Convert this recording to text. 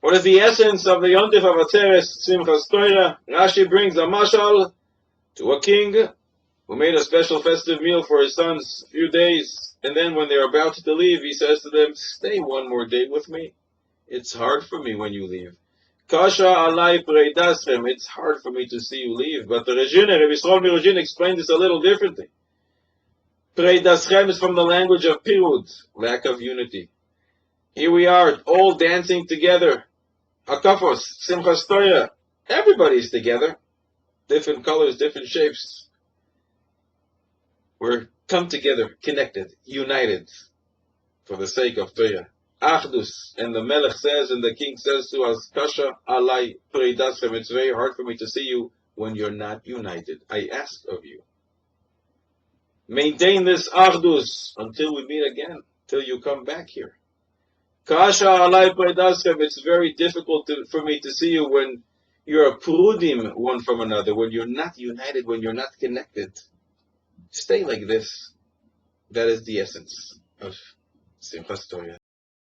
What is the essence of the Yontif of Atzeres Simchas Torah? Rashi brings a mashal to a king who made a special festive meal for his sons a few days, and then when they're about to leave, he says to them, stay one more day with me. It's hard for me when you leave. Kasha alai preidaschem. It's hard for me to see you leave. But the Regina, Rabbi Yisrael Mirujin, explained this a little differently. Preidaschem is from the language of pirud, lack of unity. Here we are, all dancing together. Hakafos, Simchas Torah. Everybody's together. Different colors, different shapes. We're come together, connected, united, for the sake of Torah. Achdus, and the Melech says, and the king says to us, Kasha alai preidaschem. It's very hard for me to see you when you're not united. I ask of you. Maintain this Achdus until we meet again, till you come back here. Kasha alai preidaschem. It's very difficult for me to see you when you're prudim one from another, when you're not united, when you're not connected. Stay like this. That is the essence of Simchas Torah.